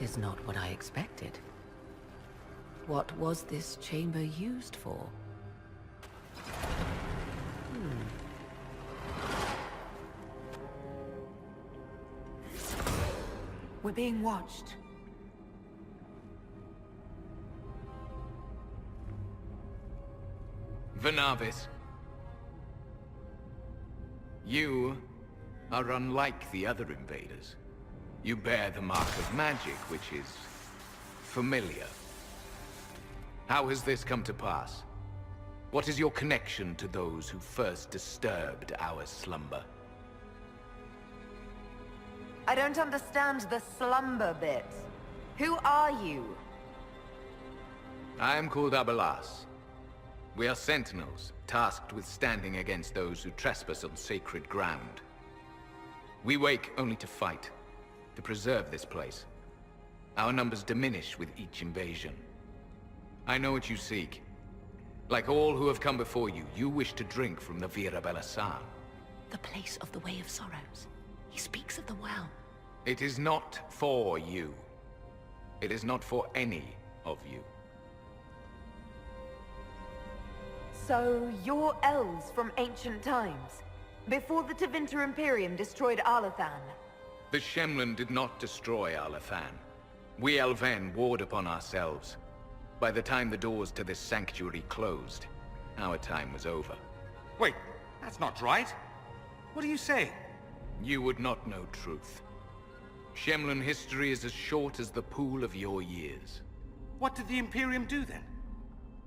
is not what I expected. What was this chamber used for? We're being watched. Venavis. You are unlike the other invaders. You bear the mark of magic, which is familiar. How has this come to pass? What is your connection to those who first disturbed our slumber? I don't understand the slumber bit. Who are you? I am called Abelas. We are sentinels, tasked with standing against those who trespass on sacred ground. We wake only to fight, to preserve this place. Our numbers diminish with each invasion. I know what you seek. Like all who have come before you, you wish to drink from the Vira Belasan. The place of the Way of Sorrows. He speaks of the well. It is not for you. It is not for any of you. So, you're elves from ancient times, before the Tevinter Imperium destroyed Arlathan. The Shemlin did not destroy Arlathan. We Elven warred upon ourselves. By the time the doors to this sanctuary closed, our time was over. Wait, that's not right. What are you saying? You would not know truth. Shemlin history is as short as the pool of your years. What did the Imperium do then?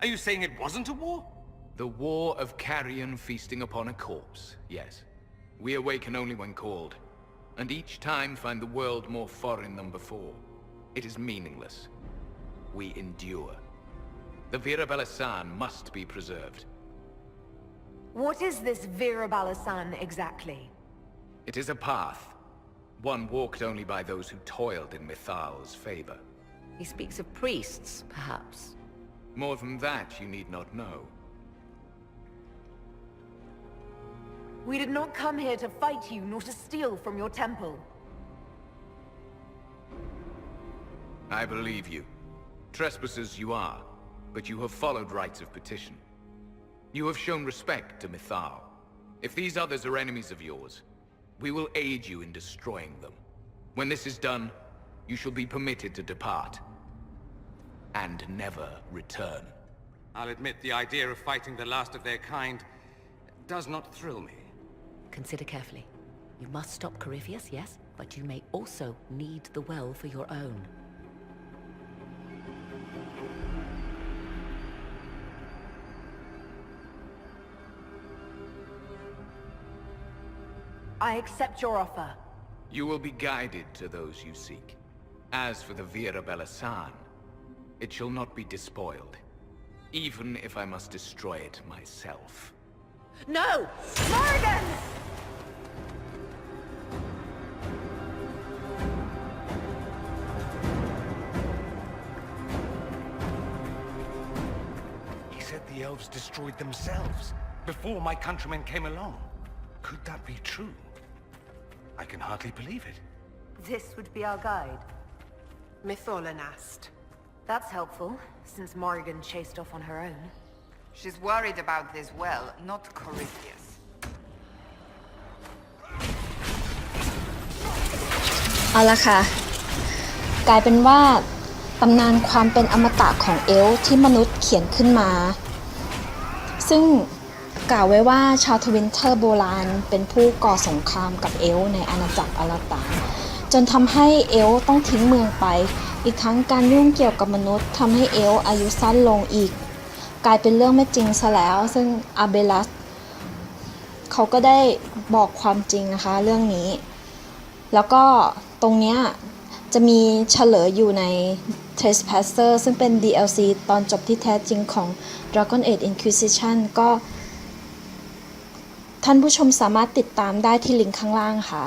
Are you saying it wasn't a war? The war of carrion feasting upon a corpse, yes. We awaken only when called, and each time find the world more foreign than before. It is meaningless. We endure. The Vira Belasan must be preserved. What is this Vira Belasan exactly? It is a path, one walked only by those who toiled in Mithal's favor. He speaks of priests, perhaps. More than that you need not know. We did not come here to fight you, nor to steal from your temple. I believe you. Trespassers you are, but you have followed rites of petition. You have shown respect to Mithal. If these others are enemies of yours, we will aid you in destroying them. When this is done, you shall be permitted to depart. And never return. I'll admit the idea of fighting the last of their kind does not thrill me. Consider carefully. You must stop Corypheus, yes, but you may also need the well for your own. I accept your offer. You will be guided to those you seek. As for the Vira Belasan, it shall not be despoiled, even if I must destroy it myself. No! Morgan! He said the elves destroyed themselves before my countrymen came along. Could that be true? I can hardly believe it. This would be our guide. Mytholanast. That's helpful, since Morrigan chased off on her own. She's worried about this well, not Corypheus. เอาละค่ะกลายเป็นว่าตำนานความเป็นอมตะของเอลฟ์ที่มนุษย์เขียนขึ้นมาซึ่งกล่าวไว้ว่าชาวทวินเทอร์โบราณเป็นผู้ก่อสงครามกับเอลฟ์ในอาณาจักรอาราตาจนทำให้เอลฟ์ต้องทิ้งเมืองไปอีกทั้งการยุ่งเกี่ยวกับมนุษย์ทำให้เอลฟ์อายุสั้นลงอีกกลายเป็นเรื่องไม่จริงซะแล้วซึ่งอาเบลัสเขาก็ได้บอกความจริงนะคะเรื่องนี้แล้วก็ตรงเนี้ยจะมีเฉลยอยู่ใน Trespasser ซึ่งเป็น DLC ตอนจบที่แท้จริงของ Dragon Age Inquisition ก็ท่านผู้ชมสามารถติดตามได้ที่ลิงก์ข้างล่างค่ะ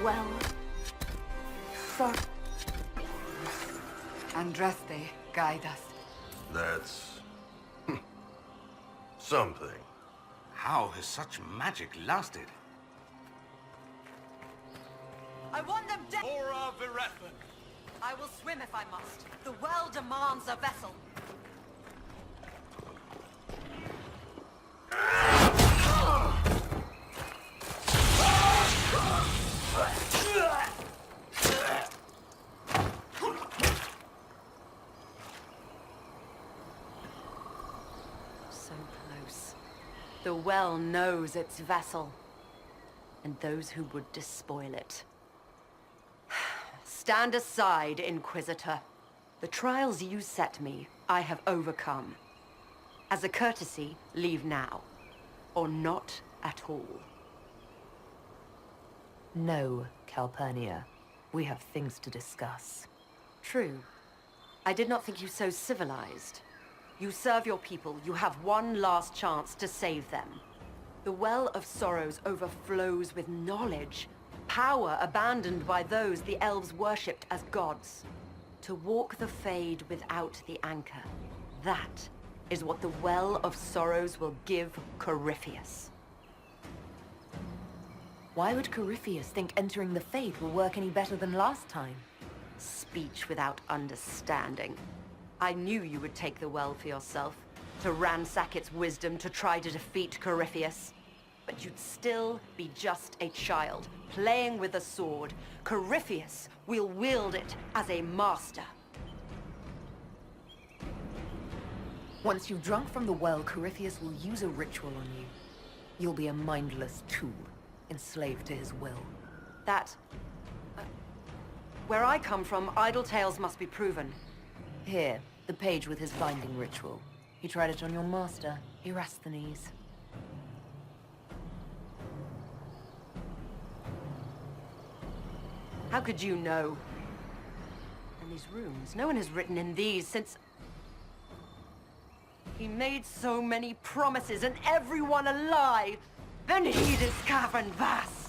well. For... Andraste, guide us. That's... something. How has such magic lasted? I want them dead! Ora Virethan! I will swim if I must. The well demands a vessel. So close. The well knows its vessel, and those who would despoil it. Stand aside, Inquisitor. The trials you set me, I have overcome. As a courtesy, leave now. Or not at all. No, Calpurnia. We have things to discuss. True. I did not think you so civilized. You serve your people. You have one last chance to save them. The Well of Sorrows overflows with knowledge. Power abandoned by those the elves worshipped as gods. To walk the Fade without the anchor. That is what the Well of Sorrows will give Corypheus. Why would Corypheus think entering the Fade will work any better than last time? Speech without understanding. I knew you would take the well for yourself, to ransack its wisdom to try to defeat Corypheus. But you'd still be just a child, playing with a sword. Corypheus will wield it as a master. Once you've drunk from the well, Corypheus will use a ritual on you. You'll be a mindless tool, enslaved to his will. That... where I come from, idle tales must be proven. Here, the page with his binding ritual. He tried it on your master, Erasthenes. How could you know? And these runes, no one has written in these since... He made so many promises, and everyone a lie. Then he is cavern Vass.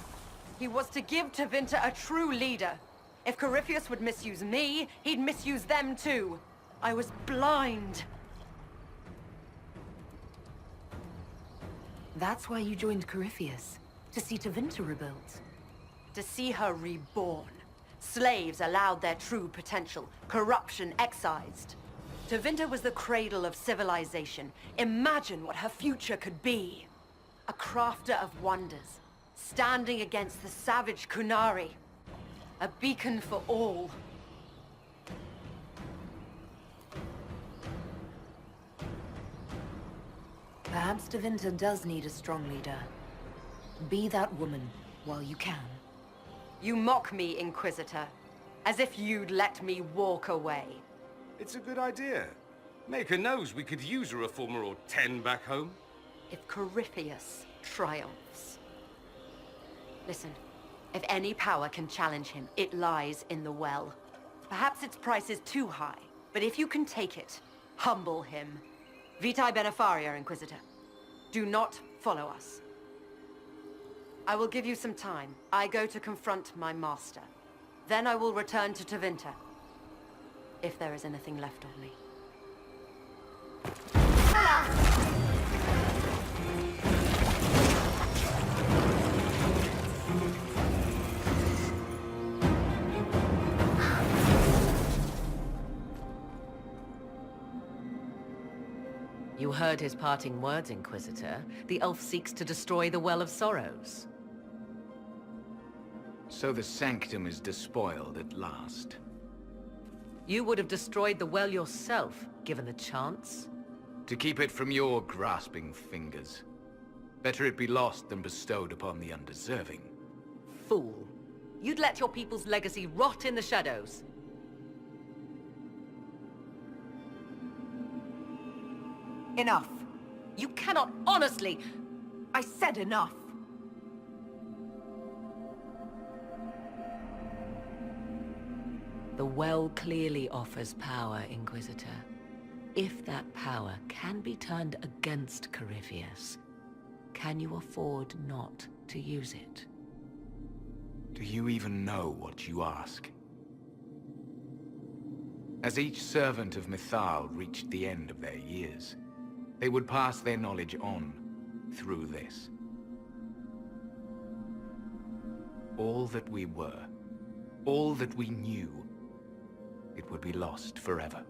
He was to give Tevinter a true leader. If Corypheus would misuse me, he'd misuse them too. I was blind. That's why you joined Corypheus, to see Tevinter rebuilt. To see her reborn. Slaves allowed their true potential, corruption excised. Tevinter was the cradle of civilization. Imagine what her future could be. A crafter of wonders, standing against the savage Kunari. A beacon for all. Perhaps Tevinter does need a strong leader. Be that woman while you can. You mock me, Inquisitor, as if you'd let me walk away. It's a good idea. Maker knows we could use a reformer or 10 back home. If Corypheus triumphs. Listen, if any power can challenge him, it lies in the well. Perhaps its price is too high, but if you can take it, humble him. Vitae Benefaria, Inquisitor. Do not follow us. I will give you some time. I go to confront my master. Then I will return to Tevinter. If there is anything left of me. You heard his parting words, Inquisitor. The elf seeks to destroy the Well of Sorrows. So the sanctum is despoiled at last. You would have destroyed the well yourself, given the chance. To keep it from your grasping fingers. Better it be lost than bestowed upon the undeserving. Fool. You'd let your people's legacy rot in the shadows. Enough. You cannot honestly... I said enough. The well clearly offers power, Inquisitor. If that power can be turned against Corypheus, can you afford not to use it? Do you even know what you ask? As each servant of Mythal reached the end of their years, they would pass their knowledge on through this. All that we were, all that we knew, it would be lost forever.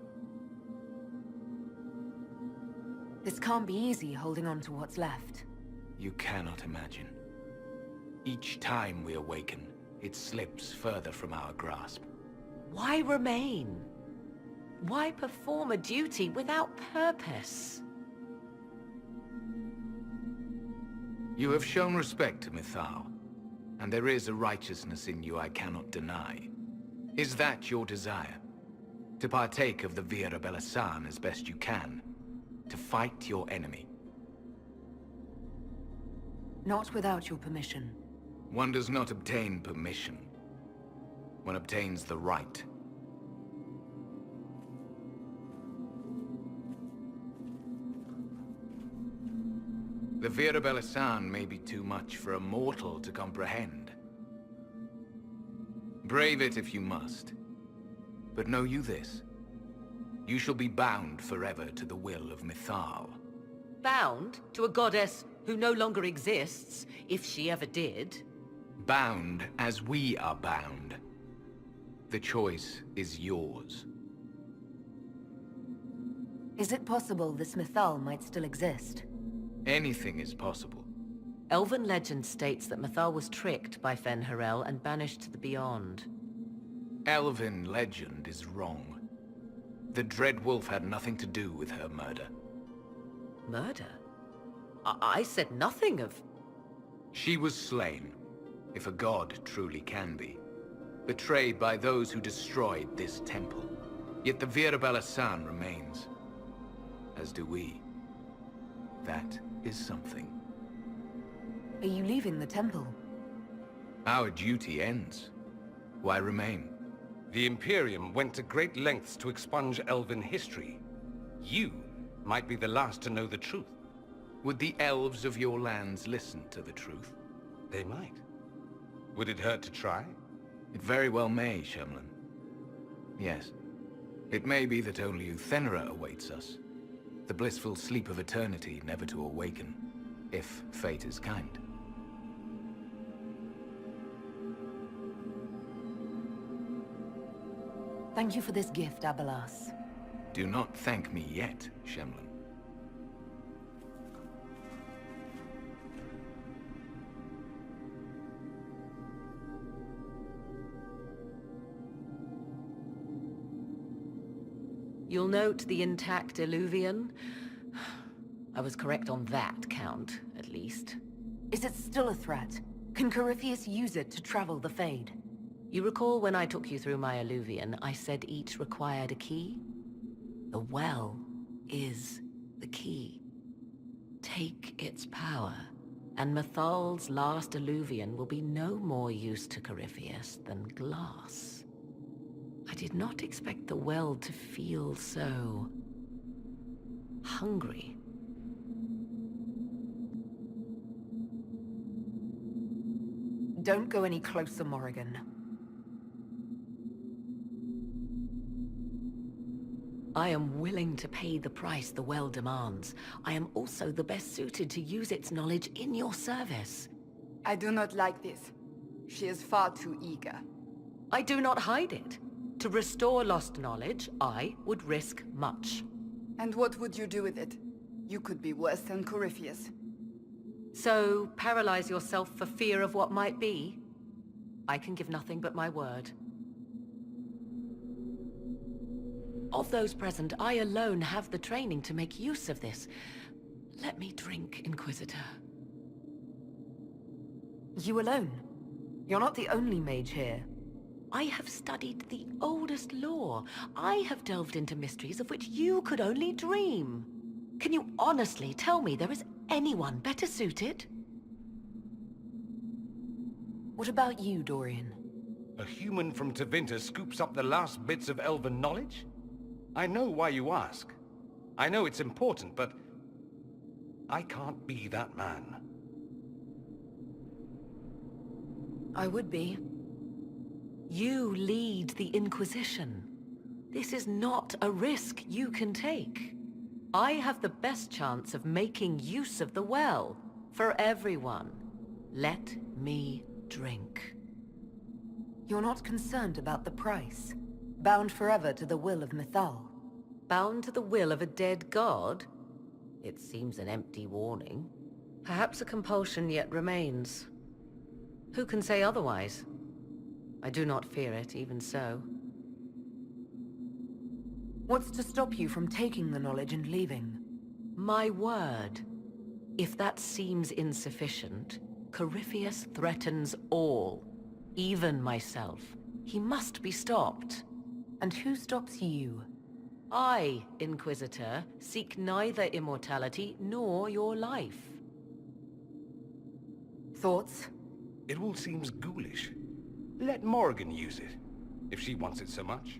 This can't be easy holding on to what's left. You cannot imagine. Each time we awaken, it slips further from our grasp. Why remain? Why perform a duty without purpose? You have shown respect to Mythal, and there is a righteousness in you I cannot deny. Is that your desire? To partake of the Vira Belasan as best you can? To fight your enemy? Not without your permission. One does not obtain permission. One obtains the right. The Vira Belasan may be too much for a mortal to comprehend. Brave it if you must. But know you this. You shall be bound forever to the will of Mythal. Bound to a goddess who no longer exists, if she ever did. Bound as we are bound. The choice is yours. Is it possible this Mythal might still exist? Anything is possible. Elven legend states that Mythal was tricked by Fen-Harel and banished to the Beyond. Elven legend is wrong. The Dread Wolf had nothing to do with her murder. Murder? I said nothing of... She was slain, if a god truly can be. Betrayed by those who destroyed this temple. Yet the Vira Belasan remains. As do we. That is something. Are you leaving the temple? Our duty ends. Why remain? The Imperium went to great lengths to expunge Elven history. You might be the last to know the truth. Would the elves of your lands listen to the truth? They might. Would it hurt to try? It very well may, Shemlin. Yes. It may be that only Uthenra awaits us. The blissful sleep of eternity never to awaken, if fate is kind. Thank you for this gift, Abelas. Do not thank me yet, Shemlin. You'll note the intact Illuvian. I was correct on that count, at least. Is it still a threat? Can Corypheus use it to travel the Fade? You recall when I took you through my Illuvian, I said each required a key? The well is the key. Take its power, and Mythal's last Illuvian will be no more use to Corypheus than glass. I did not expect the well to feel so... hungry. Don't go any closer, Morrigan. I am willing to pay the price the well demands. I am also the best suited to use its knowledge in your service. I do not like this. She is far too eager. I do not hide it. To restore lost knowledge, I would risk much. And what would you do with it? You could be worse than Corypheus. So, paralyze yourself for fear of what might be? I can give nothing but my word. Of those present, I alone have the training to make use of this. Let me drink, Inquisitor. You alone? You're not the only mage here. I have studied the oldest lore. I have delved into mysteries of which you could only dream. Can you honestly tell me there is anyone better suited? What about you, Dorian? A human from Tevinter scoops up the last bits of Elven knowledge? I know why you ask. I know it's important, but... I can't be that man. I would be. You lead the Inquisition. This is not a risk you can take. I have the best chance of making use of the well for everyone. Let me drink. You're not concerned about the price. Bound forever to the will of Mythal. Bound to the will of a dead god? It seems an empty warning. Perhaps a compulsion yet remains. Who can say otherwise? I do not fear it, even so. What's to stop you from taking the knowledge and leaving? My word. If that seems insufficient, Corypheus threatens all, even myself. He must be stopped. And who stops you? I, Inquisitor, seek neither immortality nor your life. Thoughts? It all seems ghoulish. Let Morrigan use it, if she wants it so much.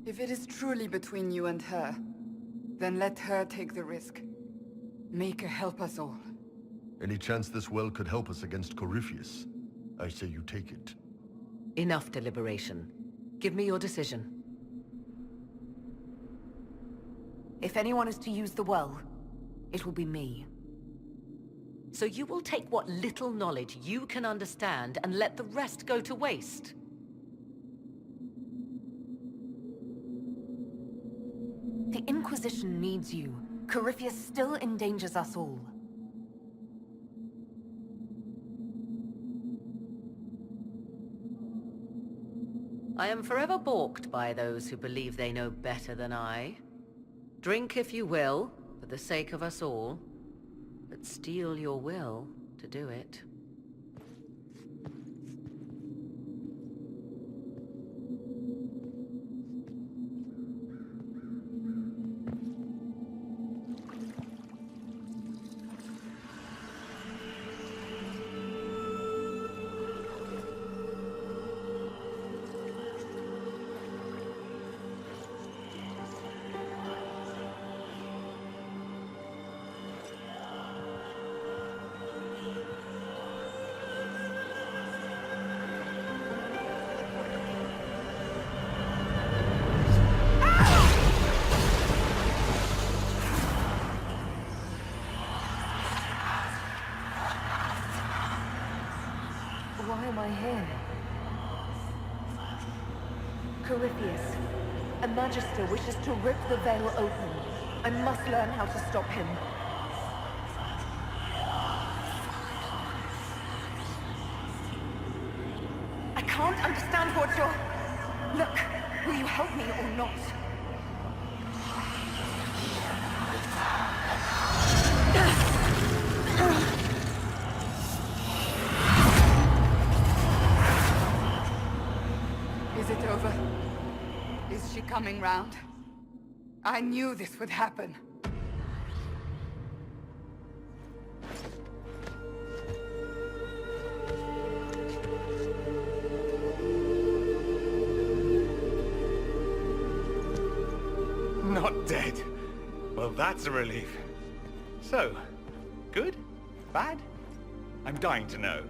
If it is truly between you and her, then let her take the risk. Make her help us all. Any chance this well could help us against Corypheus? I say you take it. Enough deliberation. Give me your decision. If anyone is to use the well, it will be me. So you will take what little knowledge you can understand and let the rest go to waste? The Inquisition needs you. Corypheus still endangers us all. I am forever balked by those who believe they know better than I. Drink if you will, for the sake of us all, but steel your will to do it. Why am I here? Corypheus, a Magister wishes to rip the veil open. I must learn how to stop him. I can't understand what you're... Look, will you help me or not? Is it over? Is she coming round? I knew this would happen. Not dead. Well, that's a relief. So, good? Bad? I'm dying to know.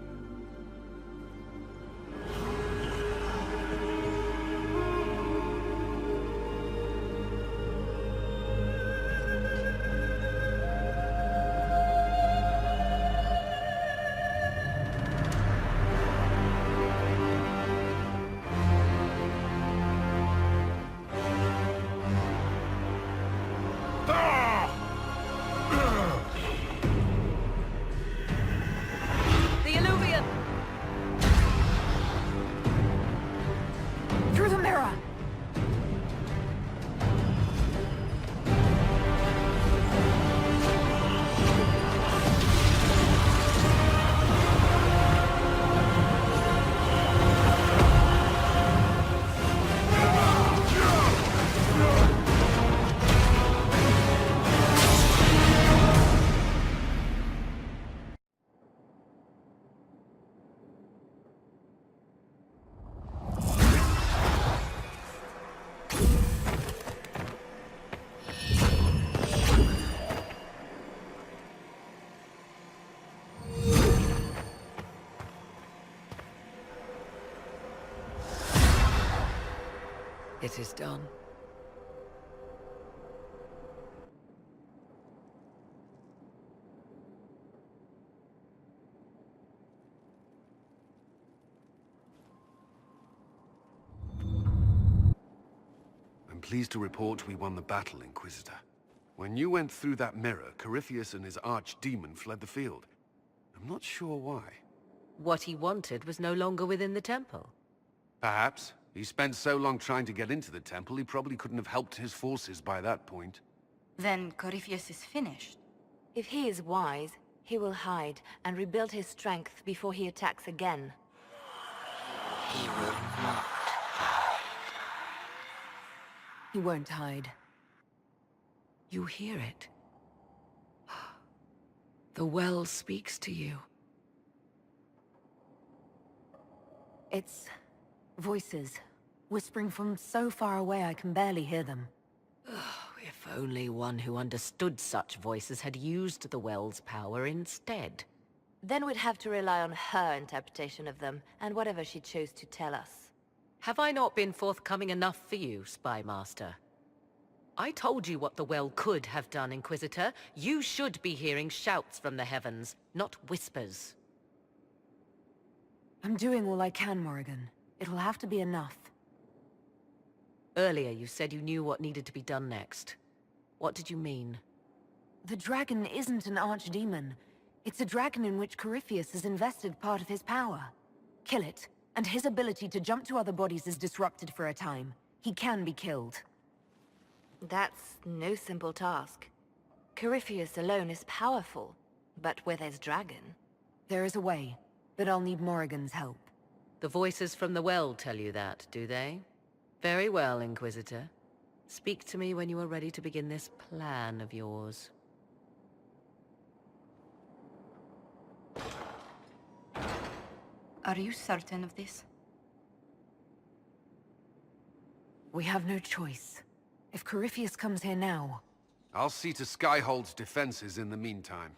The Illuvian! It is done. I'm pleased to report we won the battle, Inquisitor. When you went through that mirror, Corypheus and his archdemon fled the field. I'm not sure why. What he wanted was no longer within the temple. Perhaps. He spent so long trying to get into the temple, he probably couldn't have helped his forces by that point. Then Corypheus is finished. If he is wise, he will hide and rebuild his strength before he attacks again. He will not. He won't hide. You hear it. The well speaks to you. It's voices, whispering from so far away I can barely hear them. If only one who understood such voices had used the well's power instead. Then we'd have to rely on her interpretation of them, and whatever she chose to tell us. Have I not been forthcoming enough for you, Spy Master? I told you what the well could have done, Inquisitor. You should be hearing shouts from the heavens, not whispers. I'm doing all I can, Morrigan. It'll have to be enough. Earlier you said you knew what needed to be done next. What did you mean? The dragon isn't an archdemon. It's a dragon in which Corypheus has invested part of his power. Kill it, and his ability to jump to other bodies is disrupted for a time. He can be killed. That's no simple task. Corypheus alone is powerful, but with his dragon... There is a way, but I'll need Morrigan's help. The voices from the well tell you that, do they? Very well, Inquisitor. Speak to me when you are ready to begin this plan of yours. Are you certain of this? We have no choice. If Corypheus comes here now... I'll see to Skyhold's defenses in the meantime.